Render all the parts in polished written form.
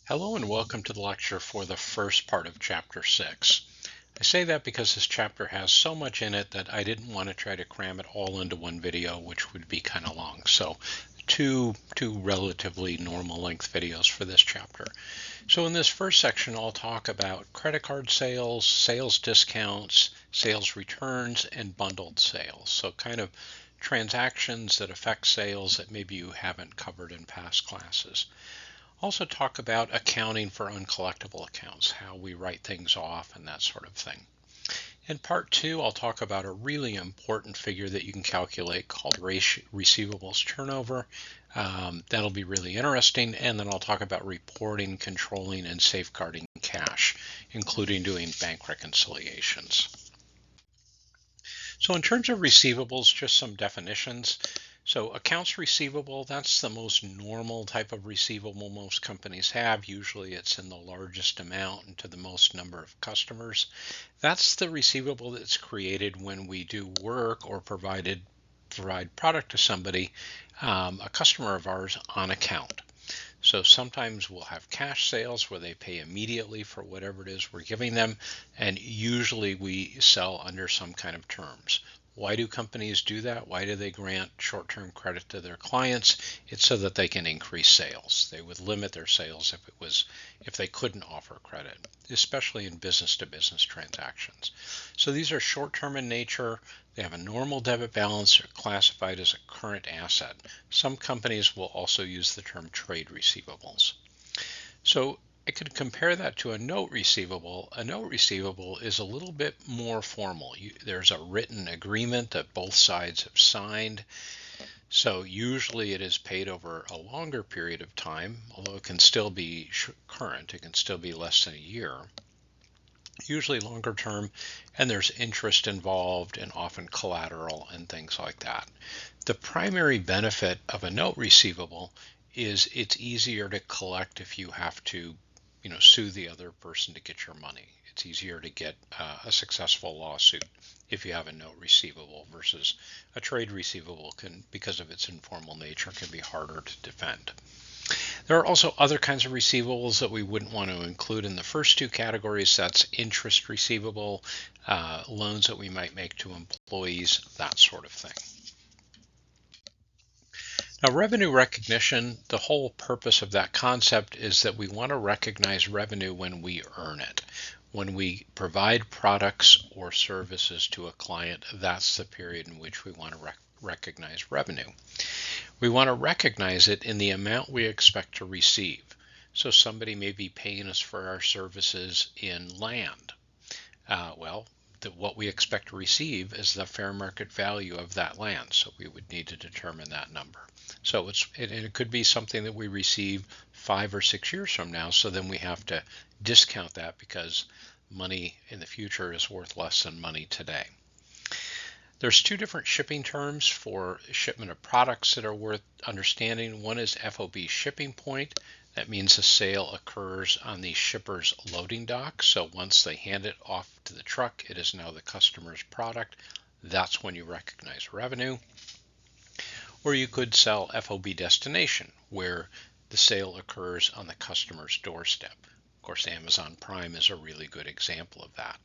Hello and welcome to the lecture for the first part of Chapter 6. I say that because this chapter has so much in it that I didn't want to try to cram it all into one video, which would be kind of long. So two relatively normal length videos for this chapter. So in this first section, I'll talk about credit card sales, sales discounts, sales returns, and bundled sales. So kind of transactions that affect sales that maybe you haven't covered in past classes. Also talk about accounting for uncollectible accounts, how we write things off and that sort of thing. In part 2, I'll talk about a really important figure that you can calculate called receivables turnover. That'll be really interesting. And then I'll talk about reporting, controlling, and safeguarding cash, including doing bank reconciliations. So in terms of receivables, just some definitions. So accounts receivable, that's the most normal type of receivable most companies have. Usually it's in the largest amount and to the most number of customers. That's the receivable that's created when we do work or provide product to somebody, a customer of ours, on account. So sometimes we'll have cash sales where they pay immediately for whatever it is we're giving them, and usually we sell under some kind of terms. Why do companies do that? Why do they grant short-term credit to their clients? It's so that they can increase sales. They would limit their sales if they couldn't offer credit, especially in business-to-business transactions. So these are short-term in nature. They have a normal debit balance. They're classified as a current asset. Some companies will also use the term trade receivables. So I could compare that to a note receivable. A note receivable is a little bit more formal. There's a written agreement that both sides have signed. So usually it is paid over a longer period of time, although it can still be current. It can still be less than a year. Usually longer term, and there's interest involved and often collateral and things like that. The primary benefit of a note receivable is it's easier to collect if you have to sue the other person to get your money. It's easier to get a successful lawsuit if you have a note receivable versus a trade receivable because of its informal nature, can be harder to defend. There are also other kinds of receivables that we wouldn't want to include in the first two categories. That's interest receivable, loans that we might make to employees, that sort of thing. Now, revenue recognition, the whole purpose of that concept is that we want to recognize revenue when we earn it. When we provide products or services to a client, that's the period in which we want to recognize revenue. We want to recognize it in the amount we expect to receive. So somebody may be paying us for our services in land. What we expect to receive is the fair market value of that land. So we would need to determine that number. So it could be something that we receive 5 or 6 years from now. So then we have to discount that because money in the future is worth less than money today. There's two different shipping terms for shipment of products that are worth understanding. One is FOB shipping point. That means the sale occurs on the shipper's loading dock. So once they hand it off to the truck, it is now the customer's product. That's when you recognize revenue. Or you could sell FOB destination, where the sale occurs on the customer's doorstep. Of course, Amazon Prime is a really good example of that.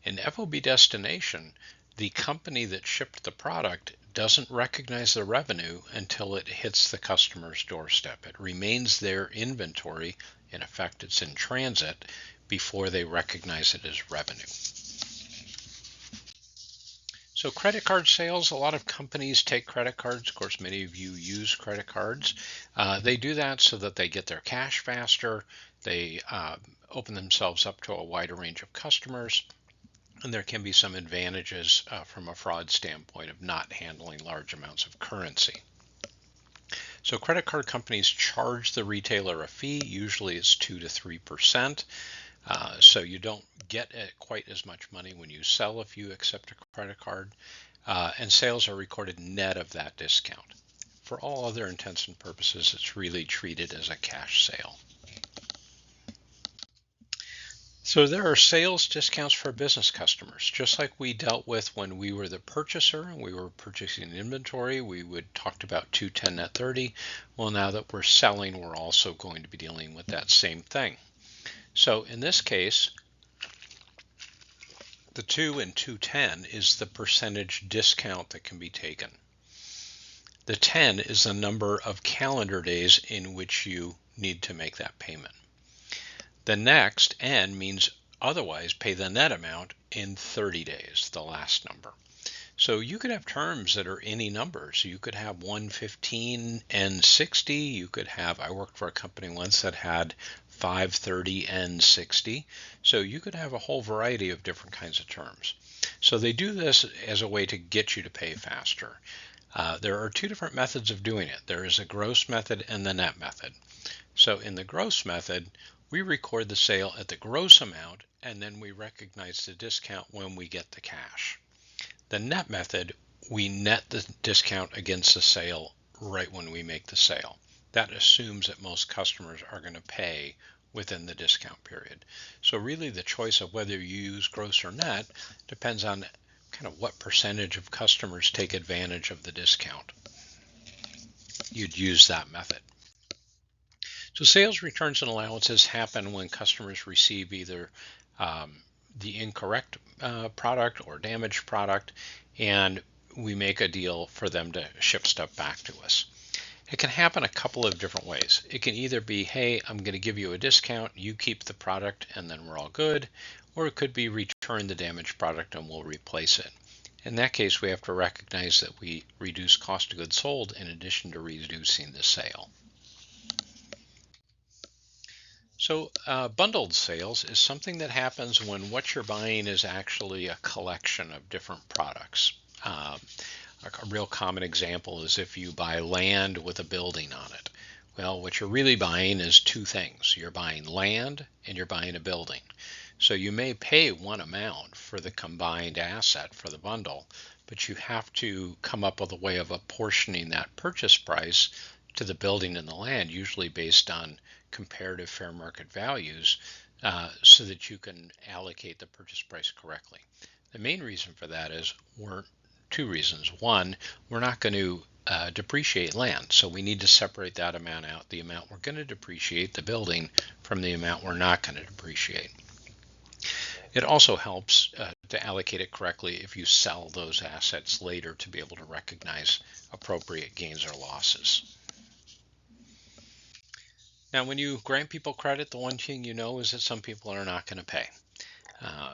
In FOB destination, the company that shipped the product doesn't recognize the revenue until it hits the customer's doorstep. It remains their inventory. In effect, it's in transit before they recognize it as revenue. So credit card sales, a lot of companies take credit cards. Of course, many of you use credit cards. They do that so that they get their cash faster. They open themselves up to a wider range of customers. And there can be some advantages from a fraud standpoint of not handling large amounts of currency. So credit card companies charge the retailer a fee. Usually it's 2 to 3%. So you don't get quite as much money when you sell if you accept a credit card. And sales are recorded net of that discount. For all other intents and purposes, it's really treated as a cash sale. So there are sales discounts for business customers, just like we dealt with when we were the purchaser and we were purchasing inventory. We would talked about 210 net 30. Well, now that we're selling, we're also going to be dealing with that same thing. So in this case, the 2 and 210 is the percentage discount that can be taken. The 10 is the number of calendar days in which you need to make that payment. The next N means otherwise pay the net amount in 30 days, the last number. So you could have terms that are any numbers. You could have 115 and 60. You could have, I worked for a company once that had 530 and 60. So you could have a whole variety of different kinds of terms. So they do this as a way to get you to pay faster. There are two different methods of doing it. There is a gross method and the net method. So in the gross method, we record the sale at the gross amount and then we recognize the discount when we get the cash. The net method, we net the discount against the sale right when we make the sale. That assumes that most customers are going to pay within the discount period. So really the choice of whether you use gross or net depends on kind of what percentage of customers take advantage of the discount. You'd use that method. So sales returns and allowances happen when customers receive either the incorrect product or damaged product, and we make a deal for them to ship stuff back to us. It can happen a couple of different ways. It can either be, hey, I'm going to give you a discount, you keep the product, and then we're all good. Or it could be return the damaged product and we'll replace it. In that case, we have to recognize that we reduce cost of goods sold in addition to reducing the sale. So bundled sales is something that happens when what you're buying is actually a collection of different products. A real common example is if you buy land with a building on it. Well, what you're really buying is two things. You're buying land and you're buying a building. So you may pay one amount for the combined asset for the bundle, but you have to come up with a way of apportioning that purchase price to the building and the land, usually based on comparative fair market values, so that you can allocate the purchase price correctly. The main reason for that is two reasons. One, we're not going to depreciate land, so we need to separate that amount out, the amount we're going to depreciate the building from the amount we're not going to depreciate. It also helps to allocate it correctly if you sell those assets later to be able to recognize appropriate gains or losses. Now, when you grant people credit, the one thing you know is that some people are not going to pay.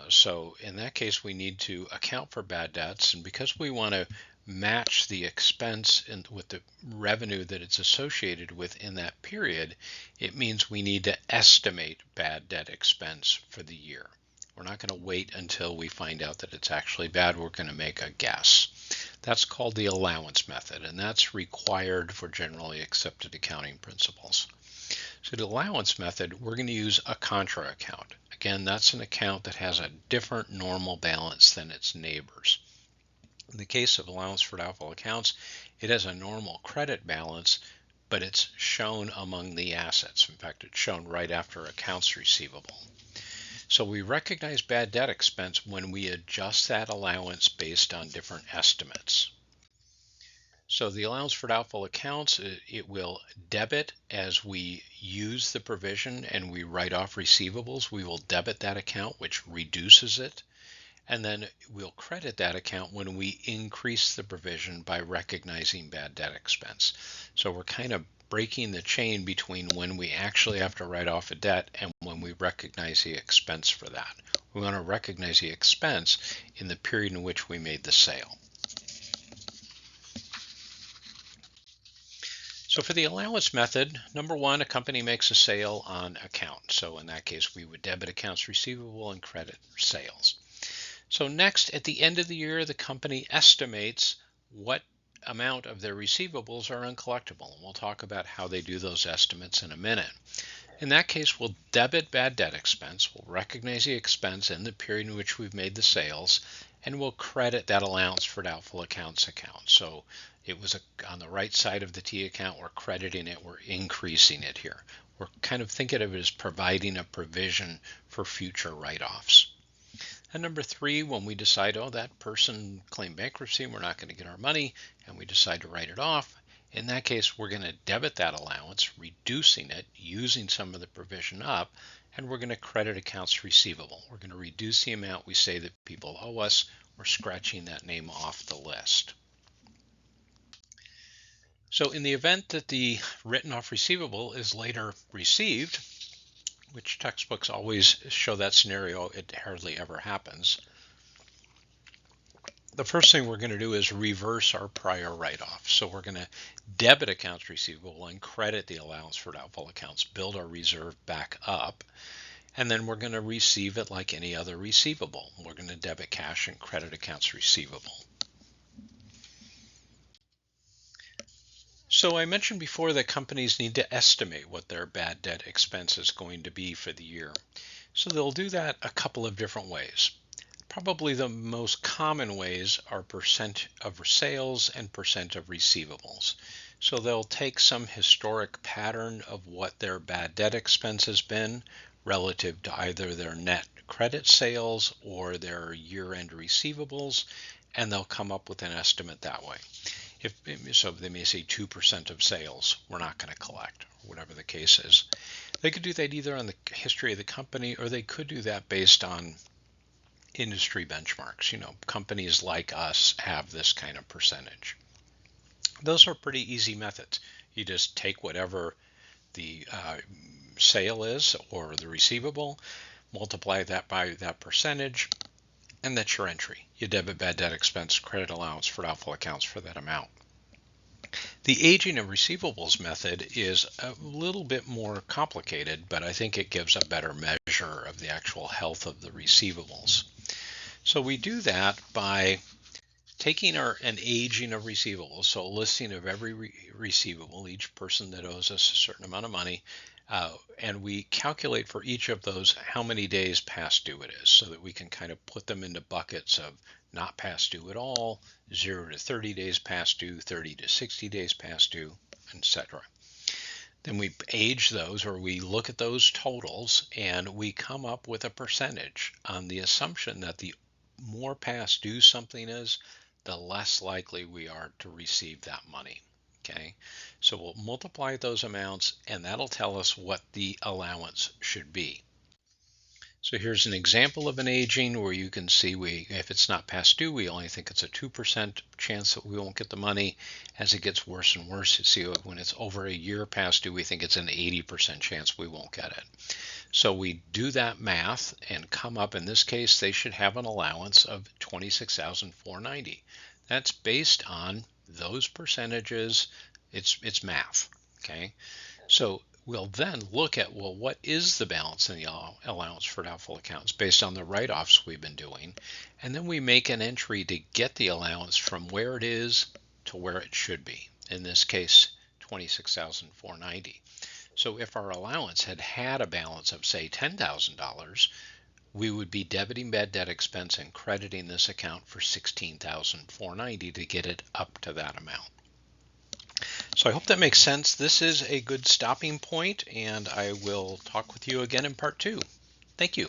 So in that case, we need to account for bad debts. And because we want to match the expense with the revenue that it's associated with in that period, it means we need to estimate bad debt expense for the year. We're not going to wait until we find out that it's actually bad. We're going to make a guess. That's called the allowance method, and that's required for generally accepted accounting principles. So the allowance method, we're going to use a contra account. Again, that's an account that has a different normal balance than its neighbors. In the case of allowance for doubtful accounts, it has a normal credit balance, but it's shown among the assets. In fact, it's shown right after accounts receivable. So we recognize bad debt expense when we adjust that allowance based on different estimates. So the allowance for doubtful accounts, it will debit as we use the provision and we write off receivables. We will debit that account, which reduces it. And then we'll credit that account when we increase the provision by recognizing bad debt expense. So we're kind of breaking the chain between when we actually have to write off a debt and when we recognize the expense for that. We want to recognize the expense in the period in which we made the sale. So for the allowance method, number one, a company makes a sale on account. So in that case, we would debit accounts receivable and credit sales. So next, at the end of the year, the company estimates what amount of their receivables are uncollectible. And we'll talk about how they do those estimates in a minute. In that case, we'll debit bad debt expense. We'll recognize the expense in the period in which we've made the sales, and we'll credit that allowance for doubtful accounts account. So it was on the right side of the T account. We're crediting it. We're increasing it here. We're kind kind of think of it as providing a provision for future write-offs. And number 3, when we decide, oh, that person claimed bankruptcy, we're not going to get our money, and we decide to write it off, in that case, we're going to debit that allowance, reducing it, using some of the provision up, and we're going to credit accounts receivable. We're going to reduce the amount we say that people owe us. We're scratching that name off the list. So in the event that the written off receivable is later received, which textbooks always show that scenario, it hardly ever happens. The first thing we're going to do is reverse our prior write-off. So we're going to debit accounts receivable and credit the allowance for doubtful accounts, build our reserve back up, and then we're going to receive it like any other receivable. We're going to debit cash and credit accounts receivable. So I mentioned before that companies need to estimate what their bad debt expense is going to be for the year. So they'll do that a couple of different ways. Probably the most common ways are percent of sales and percent of receivables. So they'll take some historic pattern of what their bad debt expense has been relative to either their net credit sales or their year-end receivables, and they'll come up with an estimate that way. So they may say 2% of sales we're not going to collect, or whatever the case is. They could do that either on the history of the company, or they could do that based on industry benchmarks. Companies like us have this kind of percentage. Those are pretty easy methods. You just take whatever the sale is or the receivable, multiply that by that percentage, and that's your entry. You debit bad debt expense, credit allowance for doubtful accounts for that amount. The aging of receivables method is a little bit more complicated, but I think it gives a better measure of the actual health of the receivables. So we do that by taking an aging of receivables, so a listing of every receivable, each person that owes us a certain amount of money, and we calculate for each of those how many days past due it is, so that we can kind of put them into buckets of not past due at all, 0 to 30 days past due, 30 to 60 days past due, etc. Then we age those, or we look at those totals, and we come up with a percentage on the assumption that the more past due something is, the less likely we are to receive that money. Okay, so we'll multiply those amounts, and that'll tell us what the allowance should be. So here's an example of an aging where you can see if it's not past due, we only think it's a 2% chance that we won't get the money. As it gets worse and worse, you see when it's over a year past due, we think it's an 80% chance we won't get it. So we do that math and come up, in this case, they should have an allowance of $26,490. That's based on those percentages. It's math, okay? So we'll then look at, well, what is the balance in the allowance for doubtful accounts based on the write-offs we've been doing? And then we make an entry to get the allowance from where it is to where it should be. In this case, $26,490. So if our allowance had a balance of, say, $10,000, we would be debiting bad debt expense and crediting this account for $16,490 to get it up to that amount. So I hope that makes sense. This is a good stopping point, and I will talk with you again in part 2. Thank you.